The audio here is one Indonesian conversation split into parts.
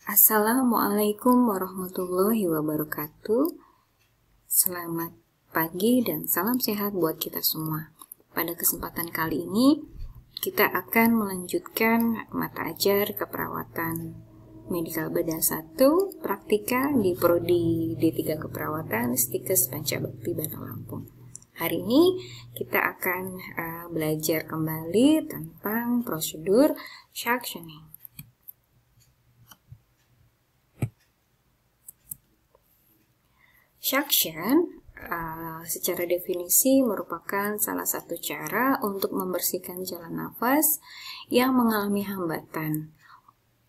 Assalamualaikum warahmatullahi wabarakatuh. Selamat pagi dan salam sehat buat kita semua. Pada kesempatan kali ini, kita akan melanjutkan mata ajar keperawatan Medikal Bedah 1 praktika di Prodi D3 Keperawatan Stikes Pancabakti Bandar Lampung. Hari ini kita akan belajar kembali tentang prosedur suctioning. Suction secara definisi merupakan salah satu cara untuk membersihkan jalan nafas yang mengalami hambatan.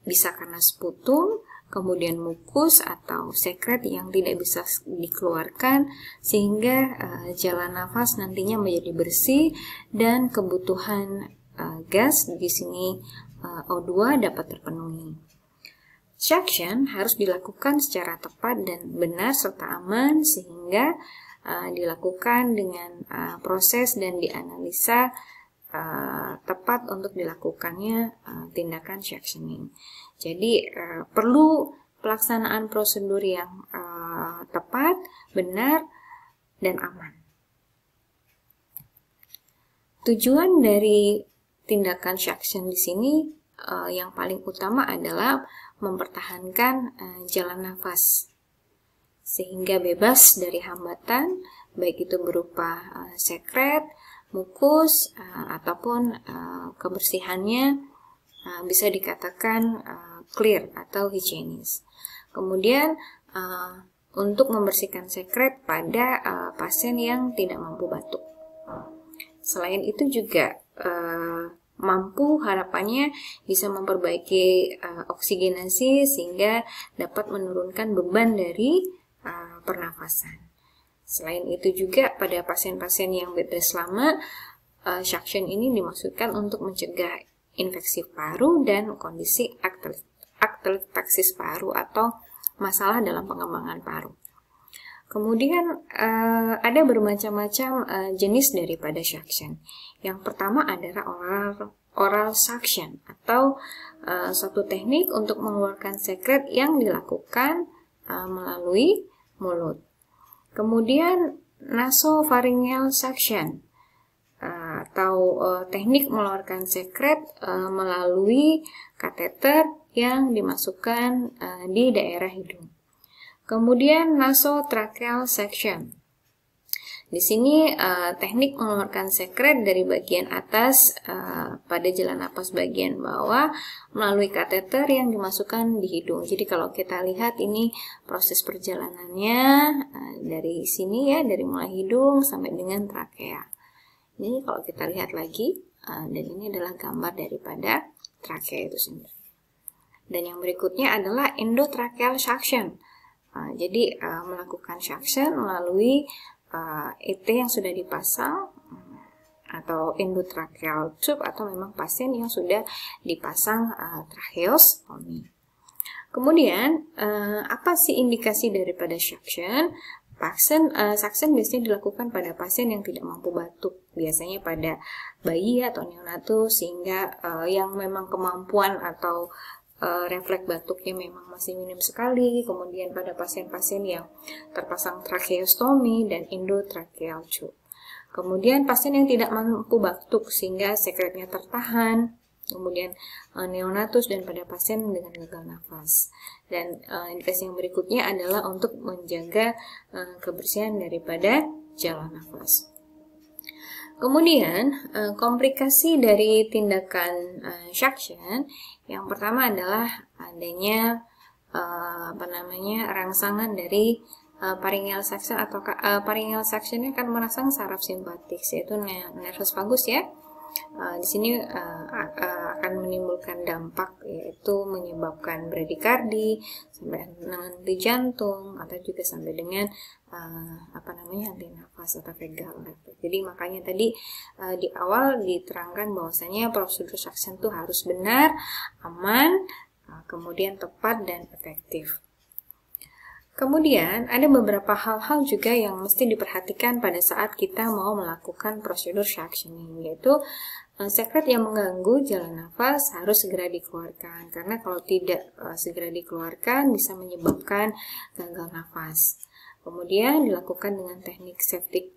Bisa karena sputum, kemudian mukus atau sekret yang tidak bisa dikeluarkan sehingga jalan nafas nantinya menjadi bersih dan kebutuhan gas di sini O2 dapat terpenuhi. Suction harus dilakukan secara tepat dan benar serta aman sehingga dilakukan dengan proses dan dianalisa tepat untuk dilakukannya tindakan suctioning. Jadi perlu pelaksanaan prosedur yang tepat, benar, dan aman. Tujuan dari tindakan suction di sini yang paling utama adalah mempertahankan jalan nafas sehingga bebas dari hambatan, baik itu berupa sekret, mukus, ataupun kebersihannya bisa dikatakan clear atau higienis. Kemudian untuk membersihkan sekret pada pasien yang tidak mampu batuk. Selain itu juga mampu harapannya bisa memperbaiki oksigenasi sehingga dapat menurunkan beban dari pernafasan. Selain itu juga pada pasien-pasien yang bed rest lama, suction ini dimaksudkan untuk mencegah infeksi paru dan kondisi atelektaksis paru atau masalah dalam pengembangan paru. Kemudian ada bermacam-macam jenis daripada suction. Yang pertama adalah oral suction atau suatu teknik untuk mengeluarkan sekret yang dilakukan melalui mulut. Kemudian nasopharyngeal suction atau teknik mengeluarkan sekret melalui kateter yang dimasukkan di daerah hidung. Kemudian nasotracheal suction. Di sini teknik mengeluarkan sekret dari bagian atas pada jalan napas bagian bawah melalui kateter yang dimasukkan di hidung. Jadi kalau kita lihat ini proses perjalanannya dari sini ya, dari mulai hidung sampai dengan trakea. Ini kalau kita lihat lagi dan ini adalah gambar daripada trakea itu sendiri. Dan yang berikutnya adalah endotracheal suction. Jadi melakukan suction melalui ET yang sudah dipasang atau endotracheal tube atau memang pasien yang sudah dipasang tracheostomy. Kemudian apa sih indikasi daripada suction? Suction biasanya dilakukan pada pasien yang tidak mampu batuk, biasanya pada bayi atau neonatus sehingga yang memang kemampuan atau refleks batuknya memang masih minim sekali. Kemudian pada pasien-pasien yang terpasang tracheostomy dan endotracheal tube. Kemudian pasien yang tidak mampu batuk sehingga sekretnya tertahan. Kemudian neonatus dan pada pasien dengan gagal nafas. Dan indikasi yang berikutnya adalah untuk menjaga kebersihan daripada jalan nafas. Kemudian komplikasi dari tindakan suction yang pertama adalah adanya rangsangan dari pharyngeal suction atau pharyngeal suction akan merangsang saraf simpatik yaitu nervus vagus ya. Di sini akan menimbulkan dampak yaitu menyebabkan bradikardi sampai dengan henti jantung atau juga sampai dengan henti nafas atau vagal refleks. Jadi makanya tadi di awal diterangkan bahwasanya prosedur suction itu harus benar, aman, kemudian tepat dan efektif. Kemudian ada beberapa hal-hal juga yang mesti diperhatikan pada saat kita mau melakukan prosedur suctioning, yaitu sekret yang mengganggu jalan nafas harus segera dikeluarkan, karena kalau tidak segera dikeluarkan bisa menyebabkan gagal nafas. Kemudian dilakukan dengan teknik septic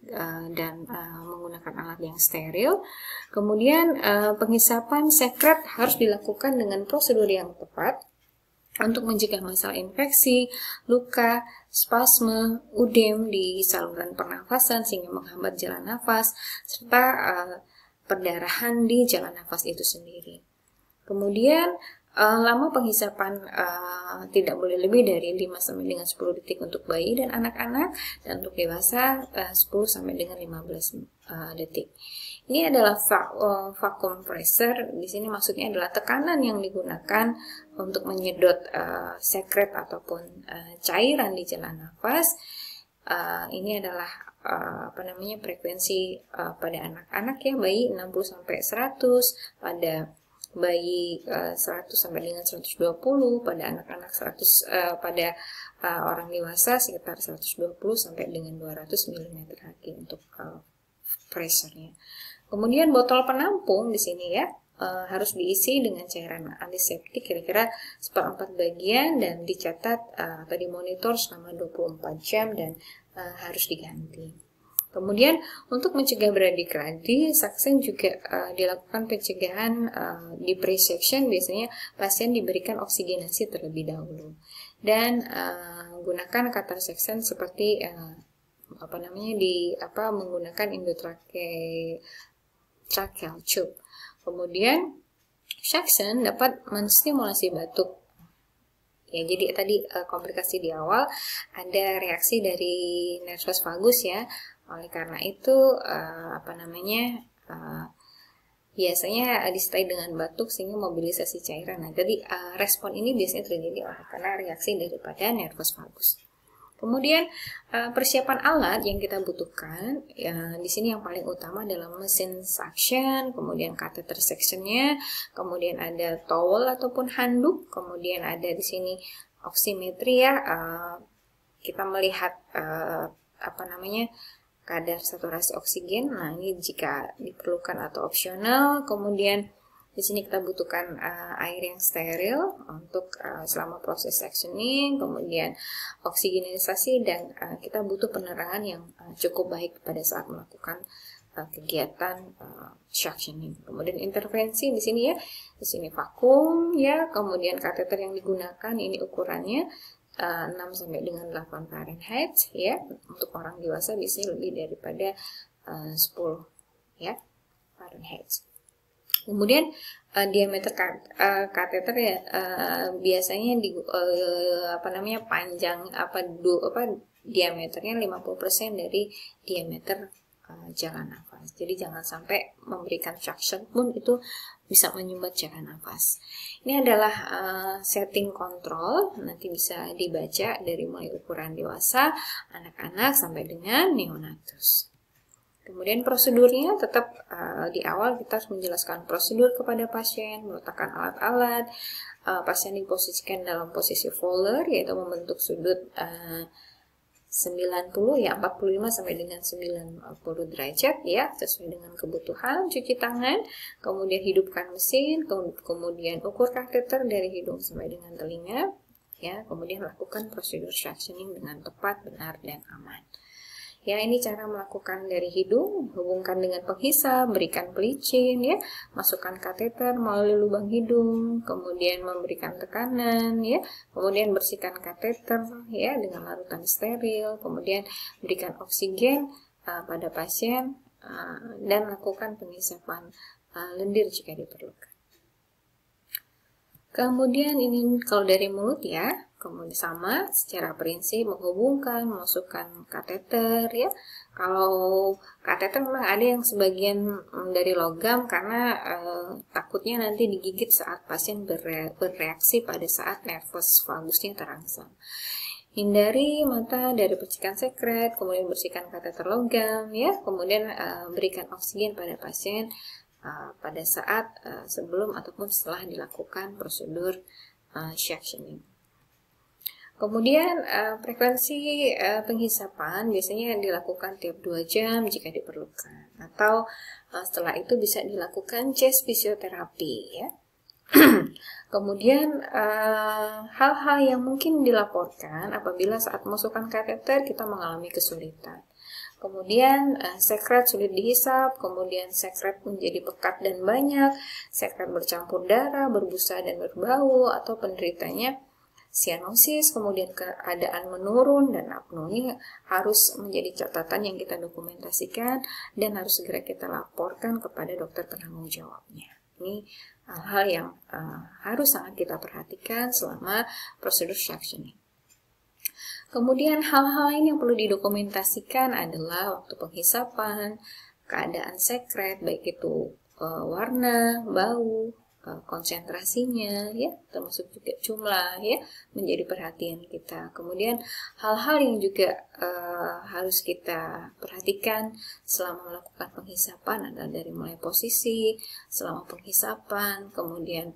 dan menggunakan alat yang steril. Kemudian penghisapan sekret harus dilakukan dengan prosedur yang tepat untuk mencegah masalah infeksi, luka, spasme, udem di saluran pernafasan sehingga menghambat jalan nafas, serta perdarahan di jalan nafas itu sendiri. Kemudian lama penghisapan tidak boleh lebih dari 5 sampai dengan 10 detik untuk bayi dan anak-anak, dan untuk dewasa 10 sampai dengan 15 detik. Ini adalah vacuum pressure. Di sini maksudnya adalah tekanan yang digunakan untuk menyedot sekret ataupun cairan di jalan nafas. Ini adalah frekuensi pada anak-anak ya, bayi 60 sampai 100, pada bayi 100 sampai dengan 120, pada anak-anak 100, pada orang dewasa sekitar 120 sampai dengan 200 mm untuk pressure-nya. Kemudian botol penampung di sini ya harus diisi dengan cairan antiseptik kira-kira 1/4 bagian dan dicatat atau dimonitor selama 24 jam dan harus diganti. Kemudian untuk mencegah bradikardi, Suction juga dilakukan pencegahan di pre-section. Biasanya pasien diberikan oksigenasi terlebih dahulu dan gunakan catheter section seperti menggunakan endotracheal tube. Kemudian suction dapat menstimulasi batuk. Ya, jadi tadi komplikasi di awal ada reaksi dari nervus vagus ya. Oleh karena itu biasanya disertai dengan batuk sehingga mobilisasi cairan. Nah, jadi respon ini biasanya terjadi karena reaksi daripada nervus vagus. Kemudian persiapan alat yang kita butuhkan ya, di sini yang paling utama adalah mesin suction, kemudian catheter sectionnya, kemudian ada towel ataupun handuk, kemudian ada di sini oximetri ya, kita melihat kadar saturasi oksigen. Nah, ini jika diperlukan atau opsional. Kemudian di sini kita butuhkan air yang steril untuk selama proses sectioning, kemudian oksigenisasi, dan kita butuh penerangan yang cukup baik pada saat melakukan kegiatan suctioning. Kemudian intervensi di sini ya, di sini vakum ya, kemudian kateter yang digunakan ini ukurannya 6 sampai dengan 8 Fahrenheit ya. Untuk orang dewasa biasanya lebih daripada 10 ya Fahrenheit. Kemudian diameter kateter ya biasanya panjang diameternya 50% dari diameter jalan nafas. Jadi jangan sampai memberikan suction pun itu bisa menyumbat jalan nafas. Ini adalah setting control, nanti bisa dibaca dari mulai ukuran dewasa, anak-anak sampai dengan neonatus. Kemudian prosedurnya tetap di awal kita harus menjelaskan prosedur kepada pasien, meletakkan alat-alat, pasien diposisikan dalam posisi Fowler yaitu membentuk sudut 45 sampai dengan 90 derajat ya, sesuai dengan kebutuhan. Cuci tangan, kemudian hidupkan mesin, kemudian ukur kateter dari hidung sampai dengan telinga ya, kemudian lakukan prosedur suctioning dengan tepat, benar dan aman. Ya, ini cara melakukan dari hidung, hubungkan dengan penghisap, berikan pelicin ya, masukkan kateter melalui lubang hidung, kemudian memberikan tekanan ya, kemudian bersihkan kateter ya dengan larutan steril, kemudian berikan oksigen pada pasien dan lakukan penghisapan lendir jika diperlukan. Kemudian ini kalau dari mulut ya, kemudian sama secara prinsip menghubungkan, memasukkan kateter ya. Kalau kateter memang ada yang sebagian dari logam karena takutnya nanti digigit saat pasien bereaksi pada saat nervus vagusnya terangsang. Hindari mata dari percikan sekret, kemudian bersihkan kateter logam ya, kemudian berikan oksigen pada pasien pada saat sebelum ataupun setelah dilakukan prosedur suctioning. Kemudian frekuensi penghisapan biasanya dilakukan tiap 2 jam jika diperlukan, atau setelah itu bisa dilakukan chest fisioterapi ya. Kemudian hal-hal yang mungkin dilaporkan apabila saat memasukkan kateter kita mengalami kesulitan. Kemudian sekret sulit dihisap, kemudian sekret menjadi pekat dan banyak, sekret bercampur darah, berbusa dan berbau, atau penderitanya sianosis, kemudian keadaan menurun dan apno. Ini harus menjadi catatan yang kita dokumentasikan dan harus segera kita laporkan kepada dokter penanggung jawabnya. Ini hal-hal yang harus sangat kita perhatikan selama prosedur suctioning. Kemudian hal-hal lain yang perlu didokumentasikan adalah waktu penghisapan, keadaan sekret, baik itu warna, bau, konsentrasinya, ya, termasuk juga jumlah, ya, menjadi perhatian kita. Kemudian hal-hal yang juga harus kita perhatikan selama melakukan penghisapan adalah dari mulai posisi, selama penghisapan, kemudian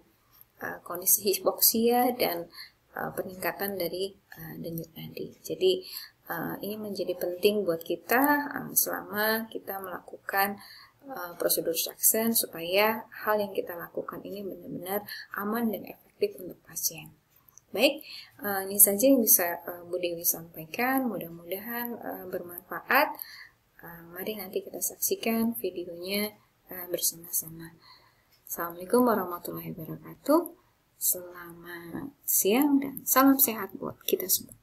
kondisi hipoksia dan peningkatan dari denyut nadi. Jadi ini menjadi penting buat kita selama kita melakukan prosedur suction supaya hal yang kita lakukan ini benar-benar aman dan efektif untuk pasien. Baik, ini saja yang bisa Bu Dewi sampaikan. Mudah-mudahan bermanfaat. Mari nanti kita saksikan videonya bersama-sama. Assalamualaikum warahmatullahi wabarakatuh. Selamat siang dan salam sehat buat kita semua.